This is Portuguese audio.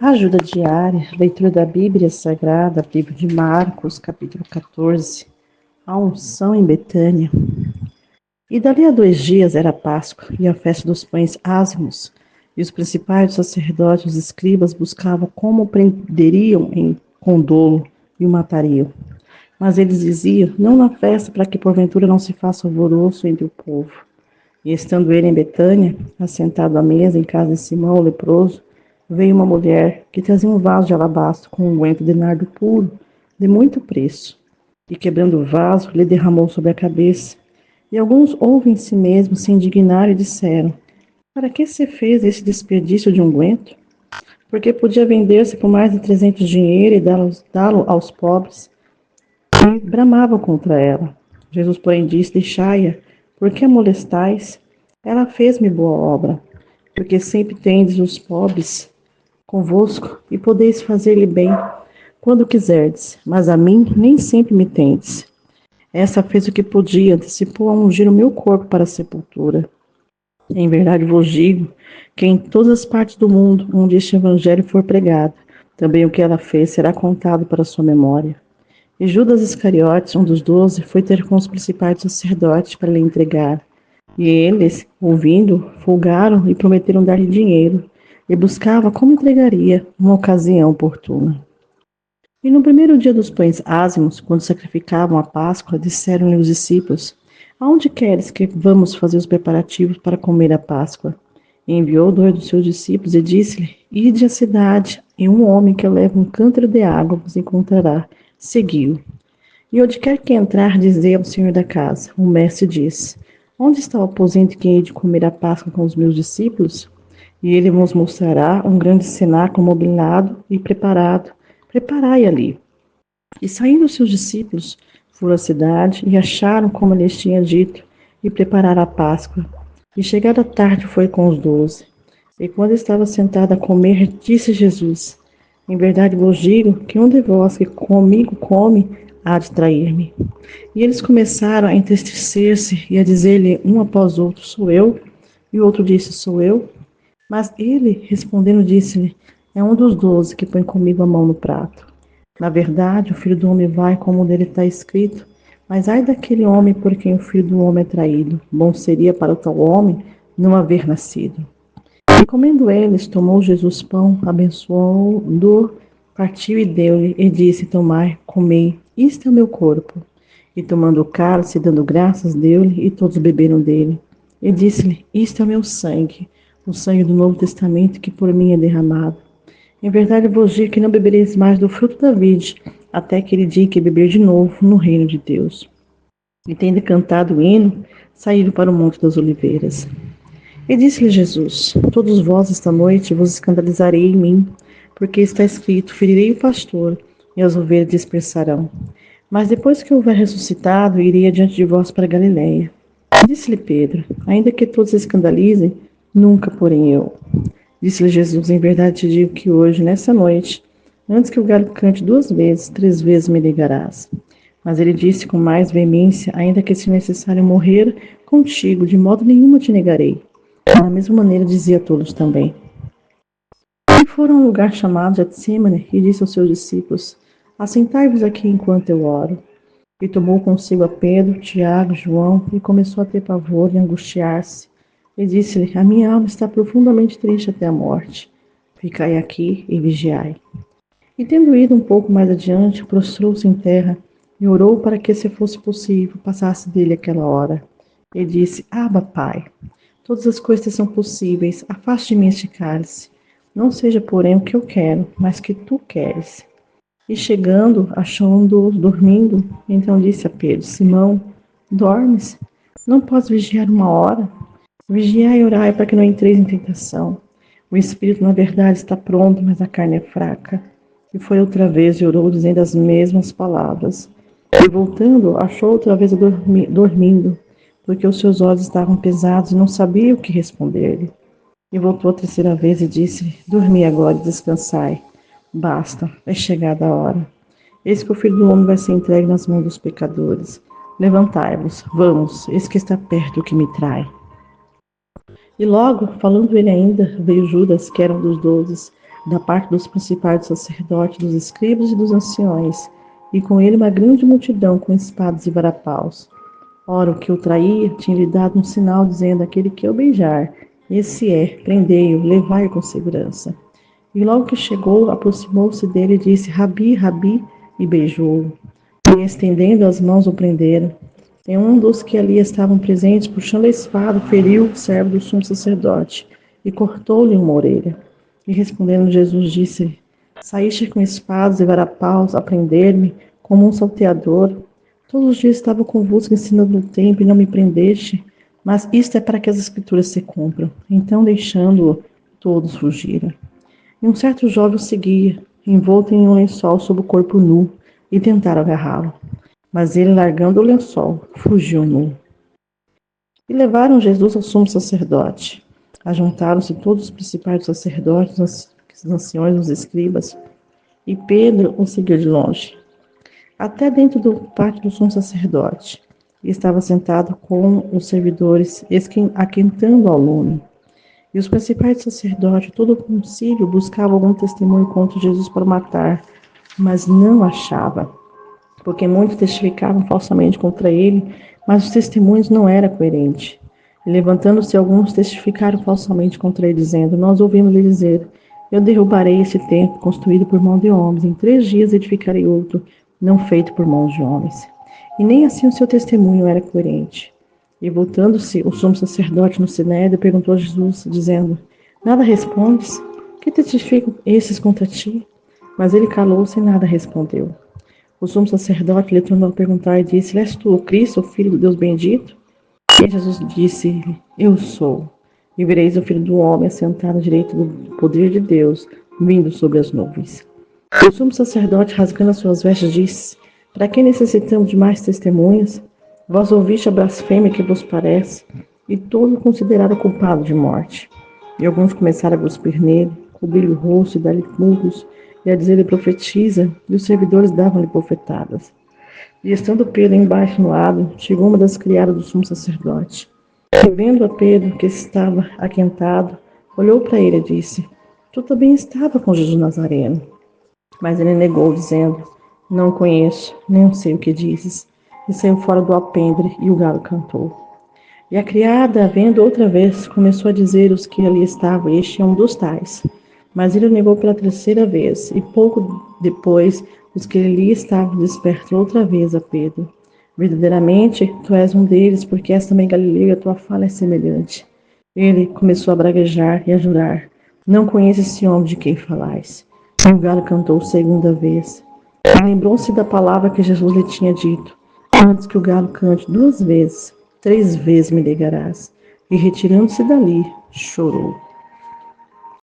Ajuda diária, leitura da Bíblia Sagrada, livro de Marcos, capítulo 14, a unção em Betânia. E dali a 2 dias era a Páscoa e a festa dos pães ázimos, e os principais sacerdotes e os escribas buscavam como o prenderiam com dolo e o matariam. Mas eles diziam, não na festa, para que porventura não se faça alvoroço entre o povo. E estando ele em Betânia, assentado à mesa em casa de Simão, o leproso, veio uma mulher que trazia um vaso de alabastro com unguento de nardo puro, de muito preço. E quebrando o vaso, lhe derramou sobre a cabeça. E alguns ouvem em si mesmos se indignaram e disseram, para que se fez esse desperdício de unguento? Porque podia vender-se por mais de 300 dinheiro e dá-lo aos pobres. E bramavam contra ela. Jesus, porém, disse, deixai-a, porque a molestais? Ela fez-me boa obra, porque sempre tendes os pobres convosco, e podeis fazer-lhe bem quando quiserdes, mas a mim nem sempre me tendes. Essa fez o que podia, antecipou a ungir o meu corpo para a sepultura. Em verdade vos digo que em todas as partes do mundo onde este evangelho for pregado, também o que ela fez será contado para sua memória. E Judas Iscariotes, um dos 12, foi ter com os principais sacerdotes para lhe entregar. E eles, ouvindo, folgaram e prometeram dar-lhe dinheiro, e buscava como entregaria uma ocasião oportuna. E no primeiro dia dos pães ázimos, quando sacrificavam a Páscoa, disseram-lhe os discípulos, aonde queres que vamos fazer os preparativos para comer a Páscoa? E enviou 2 dos seus discípulos e disse-lhe, ide à cidade, e um homem que leva um cântaro de água vos encontrará. Seguiu. E onde quer que entrar, dizei ao senhor da casa, o mestre diz, onde está o aposento que hei de comer a Páscoa com os meus discípulos? E ele vos mostrará um grande cenáculo mobiliado e preparado. Preparai ali. E saindo os seus discípulos, foram à cidade e acharam como lhes tinha dito, e prepararam a Páscoa. E chegada a tarde foi com os 12. E quando estava sentado a comer, disse Jesus, em verdade vos digo que um de vós que comigo come, há de trair-me. E eles começaram a entristecer-se e a dizer-lhe um após outro, sou eu? E o outro disse, sou eu? Mas ele, respondendo, disse-lhe, é um dos 12 que põe comigo a mão no prato. Na verdade, o Filho do Homem vai como dele está escrito, mas ai daquele homem por quem o Filho do Homem é traído. Bom seria para o tal homem não haver nascido. E comendo eles, tomou Jesus pão, abençoou-o, partiu e deu-lhe, e disse, tomai, comei, isto é o meu corpo. E tomando o cálice, dando graças, deu-lhe, e todos beberam dele. E disse-lhe, isto é o meu sangue, o sangue do Novo Testamento que por mim é derramado. Em verdade vos digo que não bebereis mais do fruto da vide, até aquele dia que beber de novo no reino de Deus. E tendo cantado o hino, saíram para o Monte das Oliveiras. E disse-lhe Jesus, todos vós esta noite vos escandalizarei em mim, porque está escrito, ferirei o pastor, e as ovelhas dispersarão. Mas depois que houver ressuscitado, irei adiante de vós para Galiléia. Disse-lhe Pedro, ainda que todos se escandalizem, nunca porém eu. Disse-lhe Jesus, em verdade te digo que hoje, nessa noite, antes que o galo cante 2 vezes, 3 vezes me negarás. Mas ele disse com mais veemência, ainda que se necessário morrer contigo, de modo nenhum te negarei. Da mesma maneira dizia a todos também. E foram a um lugar chamado Getsemane, e disse aos seus discípulos, assentai-vos aqui enquanto eu oro. E tomou consigo a Pedro, Tiago, João, e começou a ter pavor e angustiar-se. E disse-lhe, a minha alma está profundamente triste até a morte. Ficai aqui e vigiai. E tendo ido um pouco mais adiante, prostrou-se em terra, e orou para que, se fosse possível, passasse dele aquela hora. E disse, Abba, Pai, todas as coisas são possíveis, afaste de mim este cálice. Não seja, porém, o que eu quero, mas que tu queres. E chegando, achando-os dormindo, então disse a Pedro, Simão, dormes? Não podes vigiar 1 hora? Vigiai e orai para que não entreis em tentação. O espírito, na verdade, está pronto, mas a carne é fraca. E foi outra vez e orou, dizendo as mesmas palavras. E voltando, achou outra vez dormindo, porque os seus olhos estavam pesados e não sabia o que responder-lhe. E voltou a 3ª vez e disse, dormi agora e descansai. Basta, é chegada a hora. Eis que o Filho do Homem vai ser entregue nas mãos dos pecadores. Levantai-vos, vamos, eis que está perto o que me trai. E logo, falando ele ainda, veio Judas, que era um dos 12, da parte dos principais sacerdotes, dos escribas e dos anciões, e com ele uma grande multidão com espadas e varapaus. Ora, o que o traía tinha-lhe dado um sinal, dizendo: aquele que eu beijar, esse é, prendei-o, levai-o com segurança. E logo que chegou, aproximou-se dele e disse: Rabi, Rabi, e beijou-o. E estendendo as mãos o prenderam. E um dos que ali estavam presentes, puxando a espada, feriu o servo do sumo sacerdote e cortou-lhe uma orelha. E respondendo Jesus disse: saíste com espadas e varapaus a prender-me como um salteador. Todos os dias estava convosco ensinando no templo e não me prendeste, mas isto é para que as escrituras se cumpram. Então, deixando-o, todos fugiram. E um certo jovem o seguia, envolto em um lençol sob o corpo nu, e tentaram agarrá-lo. Mas ele, largando o lençol, fugiu nu. E levaram Jesus ao sumo sacerdote. Ajuntaram-se todos os principais sacerdotes, os anciões, os escribas, e Pedro o seguiu de longe, até dentro do pátio do sumo sacerdote. E estava sentado com os servidores, aquentando ao lume. E os principais sacerdotes, todo o concílio, buscavam algum testemunho contra Jesus para matar, mas não achava, porque muitos testificavam falsamente contra ele, mas os testemunhos não eram coerentes. E levantando-se alguns, testificaram falsamente contra ele, dizendo: nós ouvimos-lhe dizer: eu derrubarei esse templo construído por mão de homens, em 3 dias edificarei outro, não feito por mãos de homens. E nem assim o seu testemunho era coerente. E voltando-se o sumo sacerdote no sinédrio, perguntou a Jesus, dizendo: nada respondes? Que testificam esses contra ti? Mas ele calou-se e nada respondeu. O sumo sacerdote lhe tornou a perguntar e disse: és tu o Cristo, o Filho do Deus bendito? E Jesus disse-lhe: eu sou. E vereis o Filho do Homem assentado à direita do poder de Deus, vindo sobre as nuvens. O sumo sacerdote, rasgando as suas vestes, disse: para que necessitamos de mais testemunhas? Vós ouviste a blasfêmia que vos parece, e todos o consideraram culpado de morte. E alguns começaram a cuspir nele, cobrir-lhe o rosto e dar-lhe murros, e a dizer-lhe: profetiza, e os servidores davam-lhe bofetadas. E estando Pedro embaixo no lado, chegou uma das criadas do sumo sacerdote. E vendo a Pedro, que estava aquentado, olhou para ele e disse: tu também estava com Jesus Nazareno. Mas ele negou, dizendo: não conheço, nem sei o que dizes. E saiu fora do alpendre, e o galo cantou. E a criada, vendo outra vez, começou a dizer aos que ali estavam: este é um dos tais. Mas ele o negou pela 3ª vez, e pouco depois, os que ali estavam despertou outra vez a Pedro: verdadeiramente, tu és um deles, porque és também Galileu, a tua fala é semelhante. Ele começou a braguejar e a jurar: não conheço esse homem de quem falais. E o galo cantou 2ª vez. E lembrou-se da palavra que Jesus lhe tinha dito: antes que o galo cante 2 vezes, 3 vezes me negarás. E retirando-se dali, chorou.